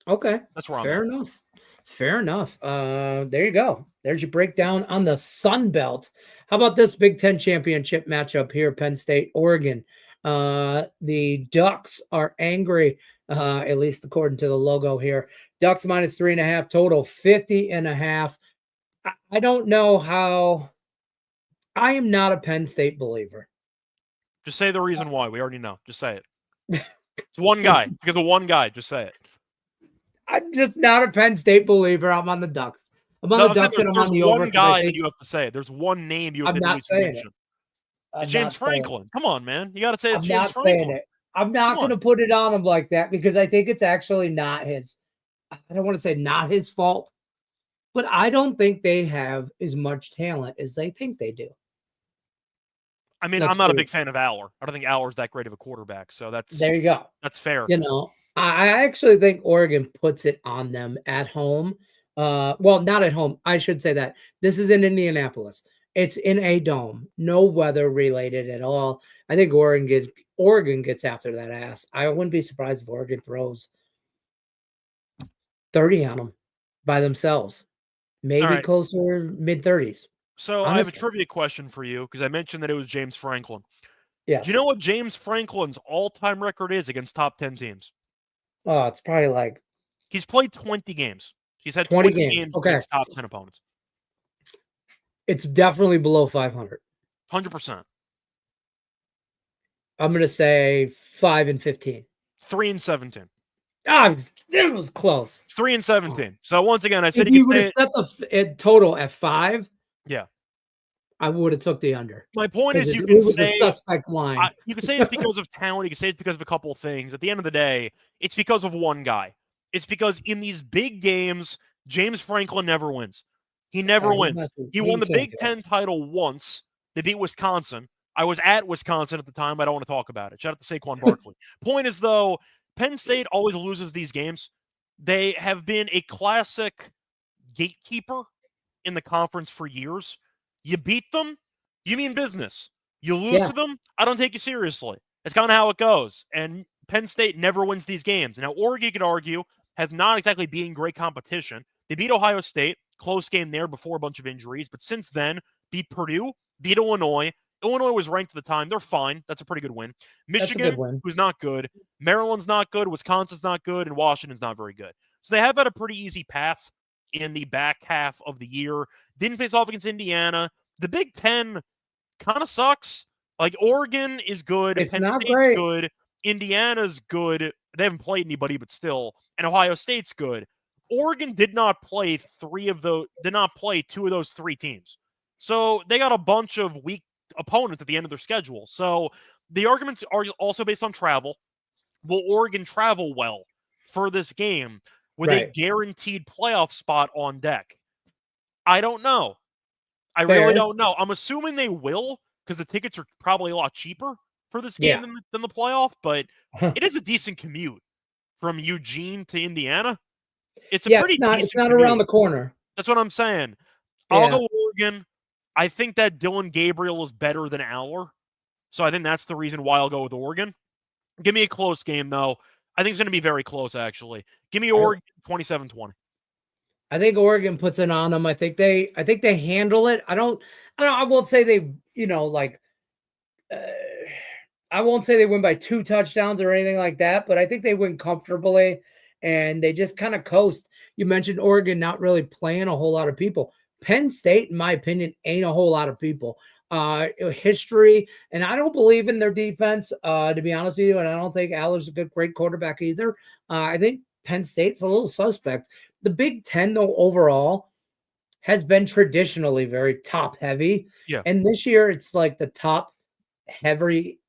Okay. That's where Fair I'm at. enough. Fair enough. There you go. There's your breakdown on the Sun Belt. How about this Big Ten championship matchup here, Penn State, Oregon? The Ducks are angry, at least according to the logo here. Ducks minus 3.5 total, 50.5. I don't know how. I am not a Penn State believer. Just say the reason why. We already know. Just say it. It's one guy. Because of one guy. Just say it. I'm just not a Penn State believer. I'm on the Ducks. I'm on the Ducks and I'm on the over. There's one guy that you have to say. There's one name you have to at least mention. It's James Franklin. Come on, man. You got to say it's James Franklin. I'm not going to put it on him like that because I think it's actually not his. I don't want to say not his fault, but I don't think they have as much talent as they think they do. I mean, I'm not a big fan of Aller. I don't think Aller's that great of a quarterback. So there you go. That's fair. You know, I actually think Oregon puts it on them at home. Well, not at home. I should say that. This is in Indianapolis. It's in a dome. No weather related at all. I think Oregon gets after that ass. I wouldn't be surprised if Oregon throws 30 on them by themselves. Maybe closer mid-30s. So I have a trivia question for you because I mentioned that it was James Franklin. Yeah. Do you know what James Franklin's all-time record is against top 10 teams? Oh, it's probably like... He's played 20 games. He's had 20 games against top 10 opponents. It's definitely below 500. 100%. I'm going to say 5-15. 3-17. Ah, it was close. It's 3-17. So once again, I said if you would have set the total at 5. Yeah. I would have took the under. My point is, you can say a suspect line. You can say it's because of talent. You can say it's because of a couple of things. At the end of the day, it's because of one guy. It's because in these big games, James Franklin never wins. He never wins. He won the Big Ten title once. They beat Wisconsin. I was at Wisconsin at the time. I don't want to talk about it. Shout out to Saquon Barkley. Point is, though, Penn State always loses these games. They have been a classic gatekeeper in the conference for years. You beat them, you mean business. You lose to them, I don't take you seriously. That's kind of how it goes. And Penn State never wins these games. Now, Oregon, you could argue, has not exactly been great competition. They beat Ohio State, close game there before a bunch of injuries. But since then, beat Purdue, beat Illinois. Illinois was ranked at the time. They're fine. That's a pretty good win. Michigan, who's not good. Maryland's not good. Wisconsin's not good. And Washington's not very good. So they have had a pretty easy path in the back half of the year. Didn't face off against Indiana. The Big Ten kind of sucks. Like, Oregon is good. It's Penn not State's great. good. Indiana's good. They haven't played anybody, but still. And Ohio State's good. Oregon did not play two of those three teams. So they got a bunch of weak opponents at the end of their schedule. So the arguments are also based on travel. Will Oregon travel well for this game with a guaranteed playoff spot on deck? I don't know. I really don't know. I'm assuming they will because the tickets are probably a lot cheaper for this game than the playoff, but it is a decent commute from Eugene to Indiana. It's a pretty decent it's not commute. around the corner. That's what I'm saying. I'll go Oregon. I think that Dylan Gabriel is better than Aller, so I think that's the reason why I'll go with Oregon. Give me a close game, though. I think it's going to be very close, actually. Give me Oregon 27-20. I think Oregon puts it on them. I think they handle it. I won't say they, I won't say they win by 2 touchdowns or anything like that, but I think they win comfortably and they just kind of coast. You mentioned Oregon not really playing a whole lot of people. Penn State, in my opinion, ain't a whole lot of people. History, and I don't believe in their defense, to be honest with you, and I don't think Aller's a great quarterback either. I think Penn State's a little suspect. The Big Ten, though, overall, has been traditionally very top heavy. Yeah. And this year it's like the top heavy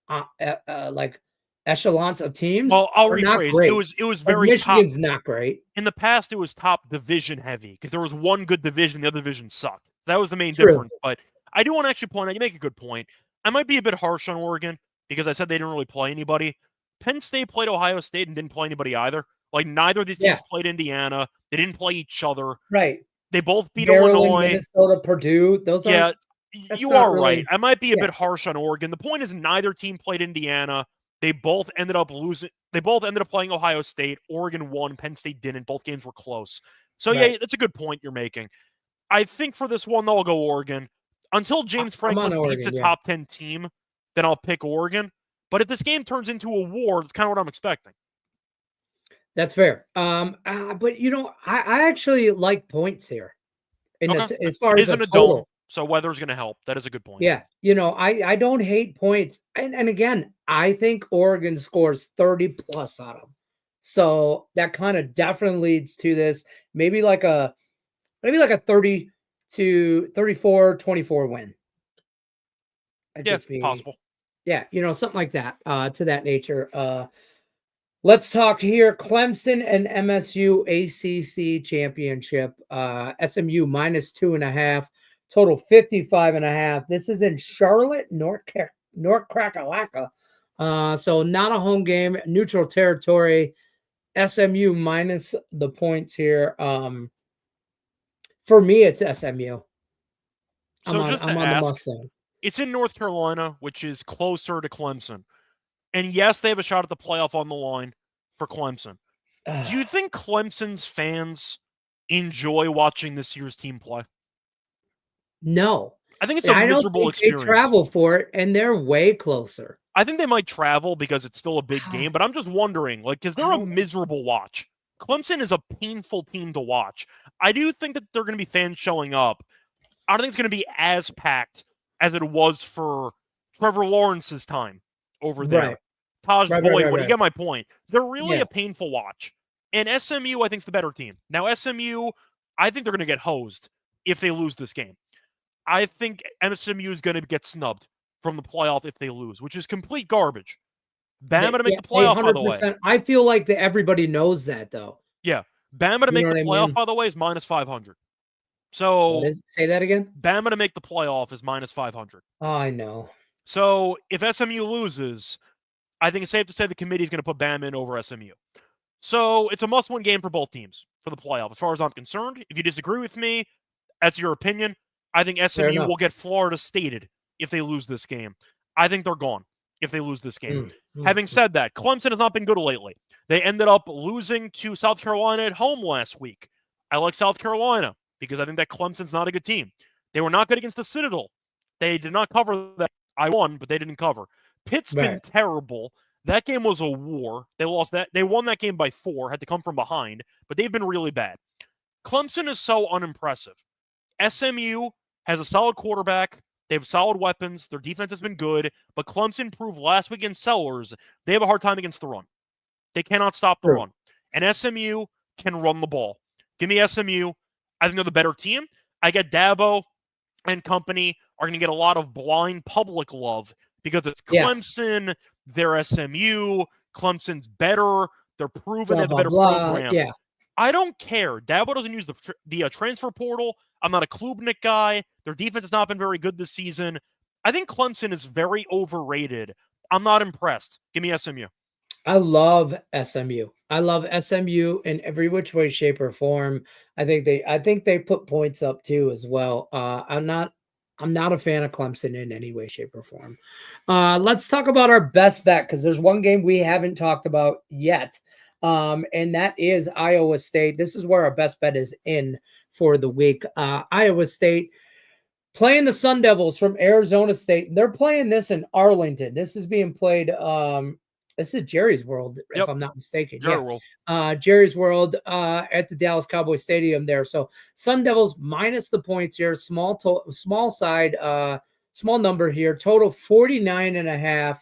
like echelons of teams. Well, I'll rephrase. Not great. It was like very Michigan's top. Not great. In the past, it was top division heavy because there was one good division, the other division sucked. That was the main difference. But I do want to actually point out, you make a good point. I might be a bit harsh on Oregon because I said they didn't really play anybody. Penn State played Ohio State and didn't play anybody either. Like neither of these teams played Indiana. They didn't play each other. Right. They both beat Maryland, Illinois. Minnesota, Purdue. Those you are really right. I might be a bit harsh on Oregon. The point is neither team played Indiana. They both ended up losing. They both ended up playing Ohio State. Oregon won. Penn State didn't. Both games were close. So, yeah, that's a good point you're making. I think for this one, I'll go Oregon. Until James Franklin beats a top 10 team, then I'll pick Oregon. But if this game turns into a war, that's kind of what I'm expecting. That's fair. But, you know, I actually like points here. As far as a total. Dome, so weather's going to help. That is a good point. Yeah. You know, I don't hate points. And again, I think Oregon scores 30 plus on them. So that kind of definitely leads to this. Maybe like a 30 to 34-24 win. Possible. Yeah, you know, something like that, to that nature. Let's talk here. Clemson and MSU ACC championship. SMU -2.5. Total 55.5. This is in Charlotte, North Carolina. So not a home game, neutral territory. SMU minus the points here. For me, it's SMU. I'm on the Mustang. It's in North Carolina, which is closer to Clemson. And yes, they have a shot at the playoff on the line for Clemson. Do you think Clemson's fans enjoy watching this year's team play? No. I think it's a miserable experience. They travel for it, and they're way closer. I think they might travel because it's still a big game, but I'm just wondering, like, because they're a miserable watch. Clemson is a painful team to watch. I do think that there are going to be fans showing up. I don't think it's going to be as packed as it was for Trevor Lawrence's time over there. Right. Taj Boyd, you get my point. They're really a painful watch. And SMU, I think, is the better team. Now, SMU, I think they're going to get hosed if they lose this game. I think SMU is going to get snubbed from the playoff if they lose, which is complete garbage. Bama to make the playoff, by the way. I feel like that everybody knows that, though. Yeah. Bama to make the playoff, by the way, is -500. So say that again? Bama to make the playoff is -500. Oh, I know. So if SMU loses, I think it's safe to say the committee is going to put Bama in over SMU. So it's a must-win game for both teams for the playoff, as far as I'm concerned. If you disagree with me, that's your opinion. I think SMU will get Florida Stated if they lose this game. I think they're gone if they lose this game. Having said that, Clemson has not been good lately. They ended up losing to South Carolina at home last week. I like South Carolina because I think that Clemson's not a good team. They were not good against the Citadel. They did not cover that. I won, but they didn't cover. Pitt's been terrible. That game was a war. They lost that. They won that game by 4, had to come from behind, but they've been really bad. Clemson is so unimpressive. SMU has a solid quarterback. They have solid weapons. Their defense has been good, but Clemson proved last week against Sellers they have a hard time against the run. They cannot stop the run. And SMU can run the ball. Give me SMU. I think they're the better team. I get Dabo and company are going to get a lot of blind public love because it's Clemson, they're SMU, Clemson's better, they're proven they have a better program. Yeah. I don't care. Dabo doesn't use the transfer portal. I'm not a Klubnik guy. Their defense has not been very good this season. I think Clemson is very overrated. I'm not impressed. Give me SMU. I love SMU. I love SMU in every which way, shape, or form. I think they put points up too as well. I'm not a fan of Clemson in any way, shape, or form. Let's talk about our best bet because there's one game we haven't talked about yet, and that is Iowa State. This is where our best bet is in for the week. Iowa State playing the Sun Devils from Arizona State. They're playing this in Arlington. This is being played This is Jerry's World, if Yep. I'm not mistaken. Jerry Yeah. World. Jerry's World at the Dallas Cowboy Stadium there. So Sun Devils minus the points here. Small side, small number here. Total 49.5.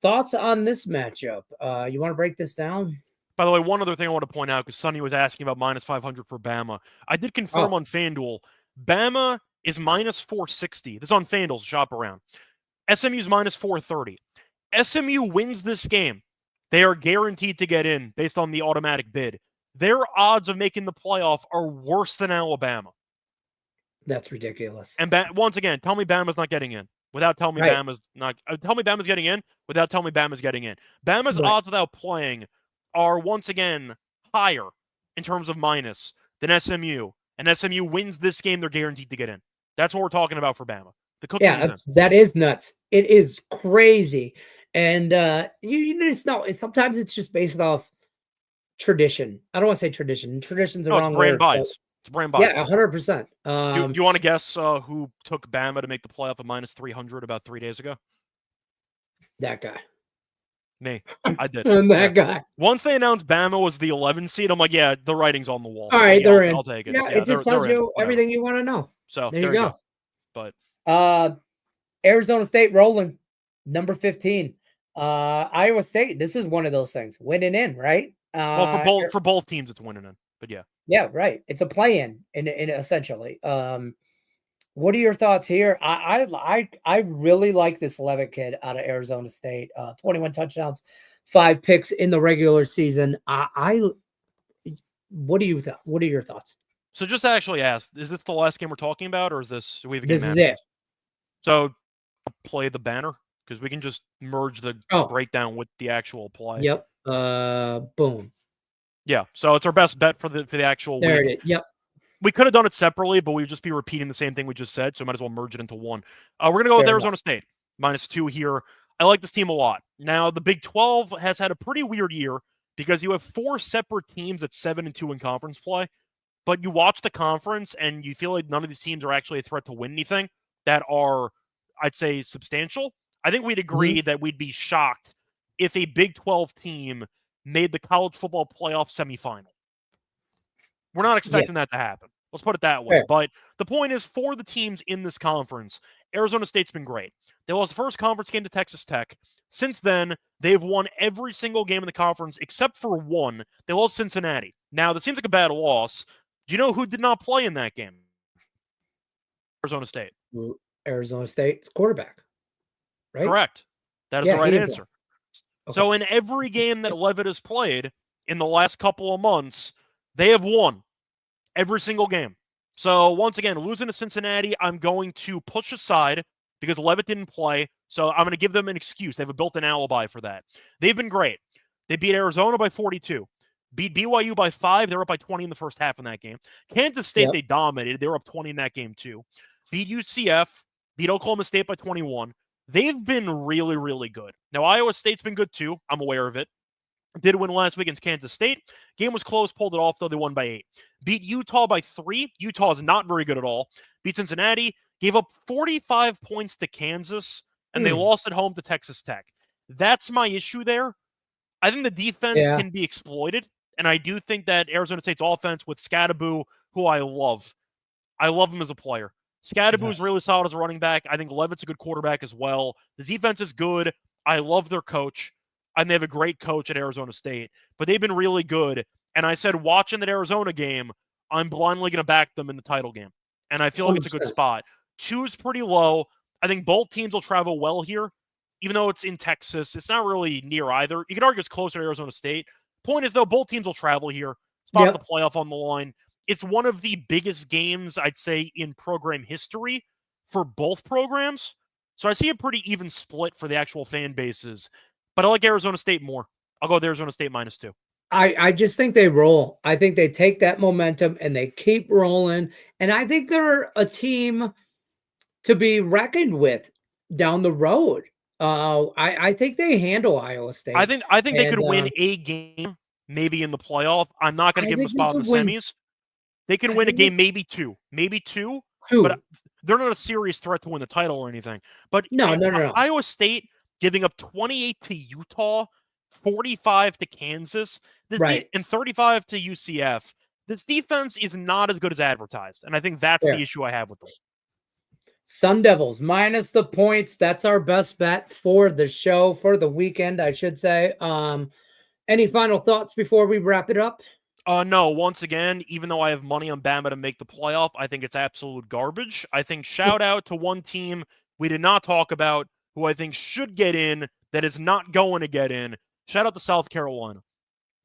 Thoughts on this matchup? You want to break this down? By the way, one other thing I want to point out, because Sonny was asking about minus 500 for Bama. I did confirm on FanDuel, Bama is minus 460. This is on FanDuel, so shop around. SMU is minus 430. SMU wins this game. They are guaranteed to get in based on the automatic bid. Their odds of making the playoff are worse than Alabama. That's ridiculous. And once again, tell me Bama's not getting in without telling me Bama's not. Tell me Bama's getting in without telling me Bama's getting in. Bama's odds without playing are once again higher in terms of minus than SMU. And SMU wins this game, they're guaranteed to get in. That's what we're talking about for Bama. The cookie that is nuts. It is crazy. And you just know sometimes it's just based off tradition. I don't want to say tradition. Tradition's the wrong brand word. Bias. It's brand bias. Yeah, 100%. Do you want to guess who took Bama to make the playoff at minus 300 about 3 days ago? That guy. Me. I did. That guy. Once they announced Bama was the 11 seed, I'm like, yeah, the writing's on the wall. All right, they're in. I'll take it. Yeah, it just tells you everything you want to know. So there you go. But Arizona State rolling, number 15. Iowa State. This is one of those things. Winning in, right? Well, for both teams, it's winning in. But yeah. Yeah, right. It's a play-in, in essentially. What are your thoughts here? I really like this Levitt kid out of Arizona State. 21 touchdowns, 5 picks in the regular season. What do you what are your thoughts? So just to actually ask, is this the last game we're talking about, or is this this is it? So play the banner because we can just merge the breakdown with the actual play. Yep. Boom. Yeah. So it's our best bet for the actual there week. It is. Yep. We could have done it separately, but we'd just be repeating the same thing we just said, so might as well merge it into one. We're going to go with Arizona State, -2 here. I like this team a lot. Now, the Big 12 has had a pretty weird year because you have 4 separate teams at 7-2 in conference play, but you watch the conference and you feel like none of these teams are actually a threat to win anything that are, I'd say, substantial. I think we'd agree that we'd be shocked if a Big 12 team made the college football playoff semifinal. We're not expecting that to happen. Let's put it that way. But the point is, for the teams in this conference, Arizona State's been great. They lost the first conference game to Texas Tech. Since then, they've won every single game in the conference except for one. They lost Cincinnati. Now, this seems like a bad loss. Do you know who did not play in that game? Arizona State. Arizona State's quarterback, right? Correct. That is the right answer. Okay. So in every game that Levitt has played in the last couple of months, they have won every single game. So once again, losing to Cincinnati, I'm going to push aside because Levitt didn't play. So I'm going to give them an excuse. They have a built-in alibi for that. They've been great. They beat Arizona by 42. Beat BYU by 5. They were up by 20 in the first half in that game. Kansas State, they dominated. They were up 20 in that game too. Beat UCF. Beat Oklahoma State by 21. They've been really, really good. Now, Iowa State's been good too. I'm aware of it. Did win last week against Kansas State. Game was close, pulled it off, though. They won by 8. Beat Utah by 3. Utah is not very good at all. Beat Cincinnati. Gave up 45 points to Kansas, and they lost at home to Texas Tech. That's my issue there. I think the defense can be exploited, and I do think that Arizona State's offense with Scadaboo, who I love him as a player. Scadaboo is really solid as a running back. I think Levitt's a good quarterback as well. The defense is good. I love their coach. And they have a great coach at Arizona State. But they've been really good. And I said, watching that Arizona game, I'm blindly going to back them in the title game. And I feel like it's a good spot. 2 is pretty low. I think both teams will travel well here. Even though it's in Texas, it's not really near either. You could argue it's closer to Arizona State. Point is, though, both teams will travel here. Spot the playoff on the line. It's one of the biggest games, I'd say, in program history for both programs. So I see a pretty even split for the actual fan bases. But I like Arizona State more. I'll go with Arizona State -2. I just think they roll. I think they take that momentum and they keep rolling. And I think they're a team to be reckoned with down the road. I think they handle Iowa State. I think they could win a game, maybe in the playoff. I'm not going to give them a spot in the semis. They can win a game, maybe two. But they're not a serious threat to win the title or anything. But no. Iowa State giving up 28 to Utah 45 to Kansas, Right. and 35 to UCF. This defense is not as good as advertised, and I think that's Fair. the issue I have with them. Sun Devils minus the points. That's our best bet for the show, for the weekend, I should say. Any final thoughts before we wrap it up? No, once again, even though I have money on Bama to make the playoff, I think it's absolute garbage. I think shout out to one team we did not talk about who I think should get in that is not going to get in. Shout out to South Carolina.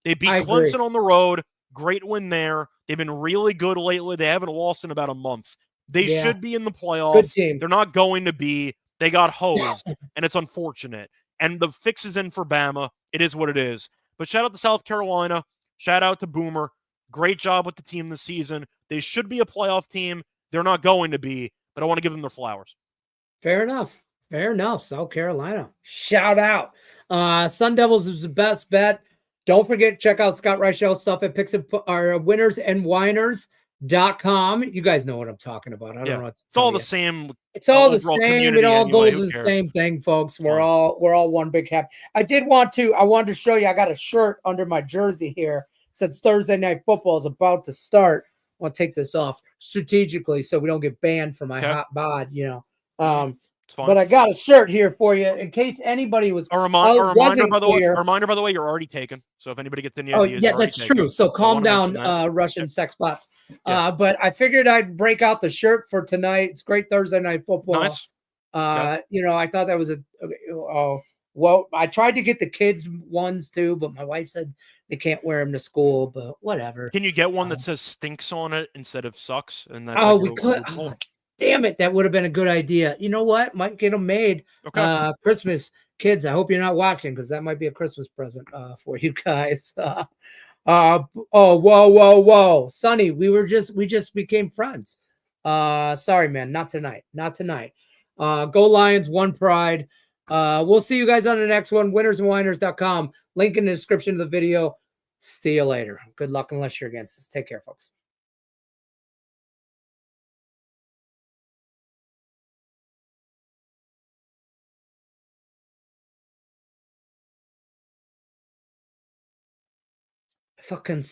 They beat I agree. Clemson on the road. Great win there. They've been really good lately. They haven't lost in about a month. They should be in the Good playoff. team. They're not going to be. They got hosed, and it's unfortunate. And the fix is in for Bama. It is what it is. But shout out to South Carolina. Shout out to Boomer. Great job with the team this season. They should be a playoff team. They're not going to be, but I want to give them their flowers. Fair enough. Fair enough. South Carolina. Shout out. Sun Devils is the best bet. Don't forget, check out Scott Reichel stuff at Whiners and Whiners.com. You guys know what I'm talking about. I don't know what to it's all tell the you. same. It's all the overall same. It community all anyway. goes Who the cares? same thing, folks. We're Fine. all one big happy. I wanted to show you. I got a shirt under my jersey here. Since Thursday Night Football is about to start, I want to take this off strategically so we don't get banned for my hot bod, you know. But I got a shirt here for you in case anybody was a reminder by the way, you're already taken. So if anybody gets any ideas, yeah, that's true. So calm down, Russian sex bots. But I figured I'd break out the shirt for tonight. It's great Thursday Night Football. Nice. You know, I thought that was well, I tried to get the kids ones too, but my wife said they can't wear them to school. But whatever. Can you get one that says "stinks" on it instead of "sucks"? And that's we could. Damn it, that would have been a good idea. You know what? Might get them made. Okay. Christmas, kids. I hope you're not watching because that might be a Christmas present for you guys. Whoa, Sonny, we just became friends. Sorry, man, not tonight. Go Lions, one pride. We'll see you guys on the next one. Winnersandwhiners.com. Link in the description of the video. See you later. Good luck unless you're against us. Take care, folks. Fucking